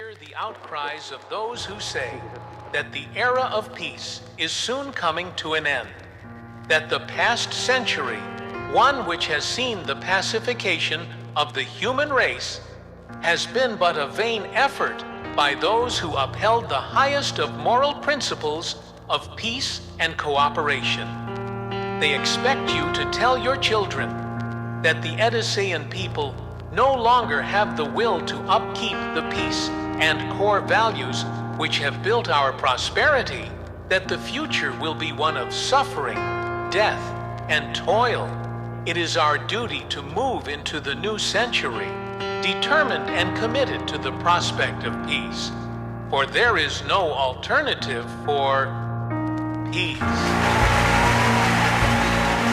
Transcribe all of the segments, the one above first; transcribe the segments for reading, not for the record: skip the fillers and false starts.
hear the outcries of those who say that the era of peace is soon coming to an end, that the past century, one which has seen the pacification of the human race, has been but a vain effort by those who upheld the highest of moral principles of peace and cooperation. They expect you to tell your children that the Edessayan people no longer have the will to upkeep the peace and core values which have built our prosperity, that the future will be one of suffering, death, and toil. It is our duty to move into the new century, determined and committed to the prospect of peace, for there is no alternative for peace.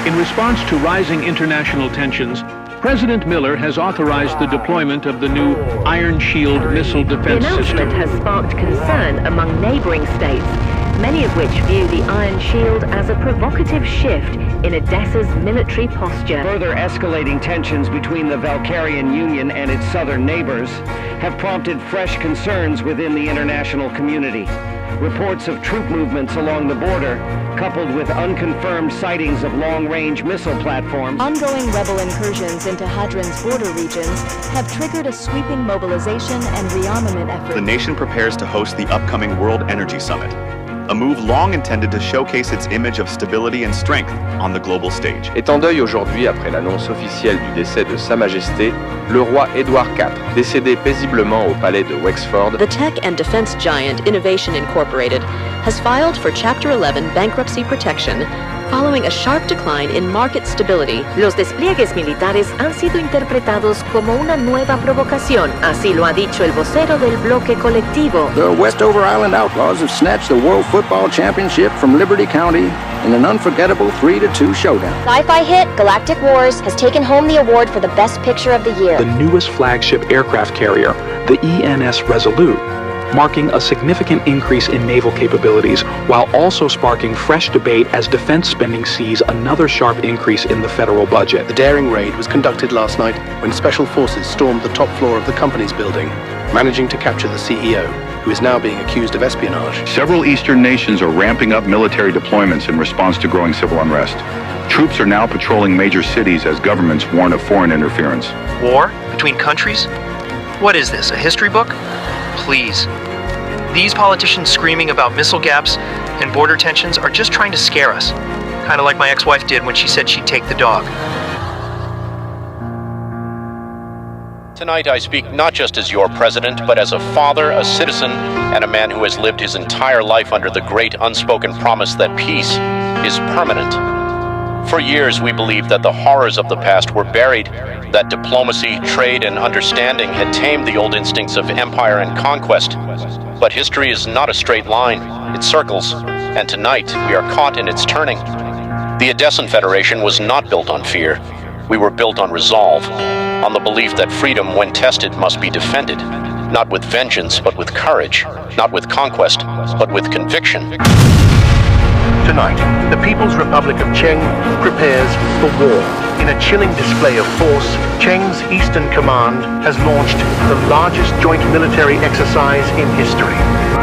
In response to rising international tensions, President Miller has authorized the deployment of the new Iron Shield missile defense system. The announcement has sparked concern among neighboring states, many of which view the Iron Shield as a provocative shift in Odessa's military posture. Further escalating tensions between the Valkyrian Union and its southern neighbors have prompted fresh concerns within the international community. Reports of troop movements along the border, coupled with unconfirmed sightings of long-range missile platforms. Ongoing rebel incursions into Hadron's border regions have triggered a sweeping mobilization and rearmament effort. The nation prepares to host the upcoming World Energy Summit, a move long intended to showcase its image of stability and strength on the global stage. Est en deuil aujourd'hui après l'annonce officielle du décès de Sa Majesté, le roi Édouard IV, décédé paisiblement au palais de Wexford. The tech and defense giant Innovation Incorporated has filed for Chapter 11 bankruptcy protection following a sharp decline in market stability. Los despliegues militares han sido interpretados como una nueva provocación, así lo ha dicho el vocero del bloque colectivo. The Westover Island Outlaws have snatched the World Football Championship from Liberty County in an unforgettable 3-2 showdown. Sci-fi hit Galactic Wars has taken home the award for the Best Picture of the Year. The newest flagship aircraft carrier, the ENS Resolute, marking a significant increase in naval capabilities while also sparking fresh debate as defense spending sees another sharp increase in the federal budget. The daring raid was conducted last night when special forces stormed the top floor of the company's building, managing to capture the CEO, who is now being accused of espionage. Several Eastern nations are ramping up military deployments in response to growing civil unrest. Troops are now patrolling major cities as governments warn of foreign interference. War? Between countries? What is this, a history book? Please. These politicians screaming about missile gaps and border tensions are just trying to scare us. Kind of like my ex-wife did when she said she'd take the dog. Tonight I speak not just as your president, but as a father, a citizen, and a man who has lived his entire life under the great unspoken promise that peace is permanent. For years we believed that the horrors of the past were buried, that diplomacy, trade, and understanding had tamed the old instincts of empire and conquest. But history is not a straight line, it circles, and tonight we are caught in its turning. The Odessan Federation was not built on fear. We were built on resolve, on the belief that freedom, when tested, must be defended, not with vengeance, but with courage, not with conquest, but with conviction. Tonight, the People's Republic of Cheng prepares for war. In a chilling display of force, Cheng's Eastern Command has launched the largest joint military exercise in history.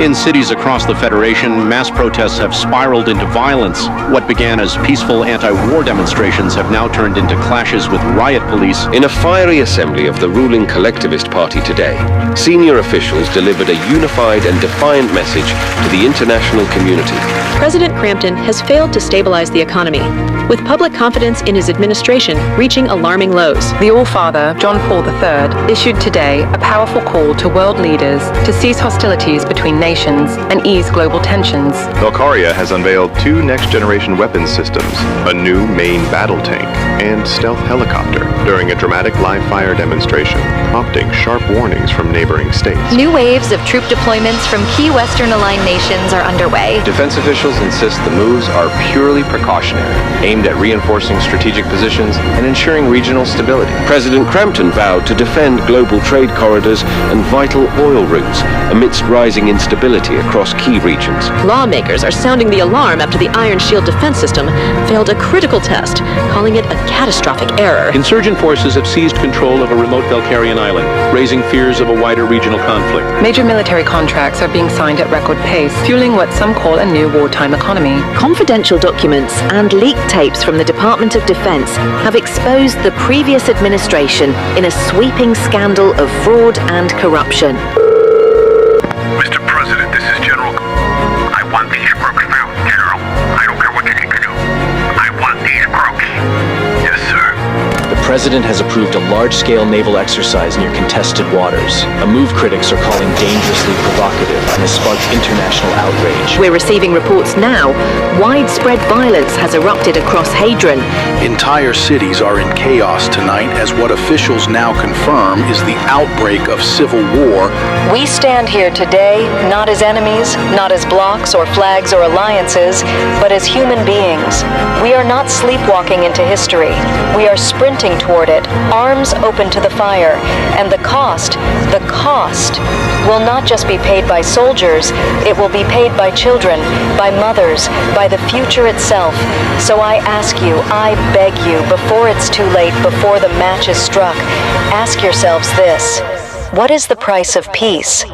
In cities across the Federation, mass protests have spiraled into violence. What began as peaceful anti-war demonstrations have now turned into clashes with riot police. In a fiery assembly of the ruling collectivist party today, senior officials delivered a unified and defiant message to the international community. President Crampton has failed to stabilize the economy, with public confidence in his administration reaching alarming lows. The All-Father, John Paul III, issued today a powerful call to world leaders to cease hostilities between nations and ease global tensions. Valkyria has unveiled 2 next-generation weapons systems, a new main battle tank, and stealth helicopter during a dramatic live-fire demonstration, prompting sharp warnings from neighboring states. New waves of troop deployments from key Western aligned nations are underway. Defense officials insist the moves are purely precautionary, aimed at reinforcing strategic positions and ensuring regional stability. President Crampton vowed to defend global trade corridors and vital oil routes amidst rising instability across key regions. Lawmakers are sounding the alarm after the Iron Shield defense system failed a critical test, calling it a catastrophic error. Insurgent forces have seized control of a remote Valkyrian island, raising fears of a wider regional conflict. Major military contracts are being signed at record pace, fueling what some call a new wartime economy. Confidential documents and leaked tapes from the Department of Defense have exposed the previous administration in a sweeping scandal of fraud and corruption. Mr. President, this is General. I want these crooks now, General. I don't care what you think to do. I want these crooks. Yes, sir. The President has approved a large-scale naval exercise near contested waters, a move critics are calling dangerously provocative and has sparked international outrage. We're receiving reports now. Widespread violence has erupted across Hadron. Entire cities are in chaos tonight as what officials now confirm is the outbreak of civil war. We stand here today not as enemies, not as blocs or flags or alliances, but as human beings. We are not sleepwalking into history. We are sprinting toward it, arms open to the fire. And the cost will not just be paid by soldiers, it will be paid by children, by mothers, by the future itself. So I ask you, I beg you, before it's too late, before the match is struck, ask yourselves this: what is the price of peace?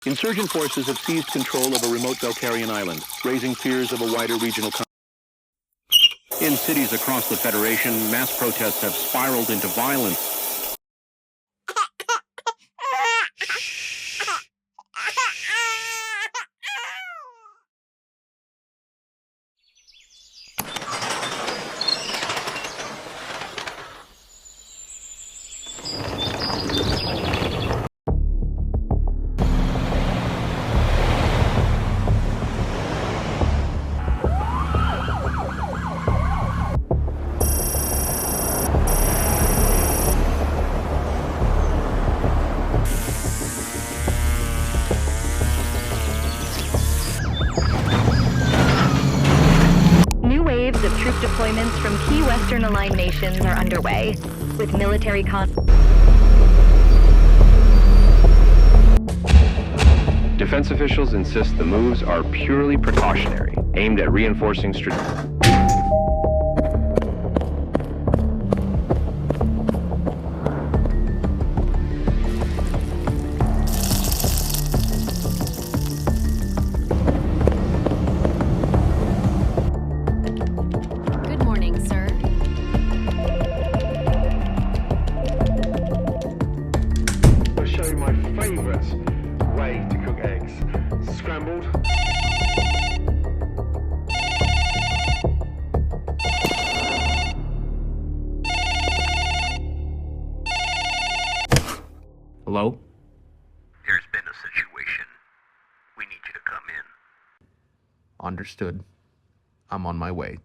Insurgent forces have seized control of a remote Valkyrian island, raising fears of a wider regional conflict. In cities across the Federation, mass protests have spiraled into violence. Of troop deployments from key Western aligned nations are underway, with military Defense officials insist the moves are purely precautionary, aimed at reinforcing way to cook eggs. Scrambled. Hello? There's been a situation. We need you to come in. Understood. I'm on my way.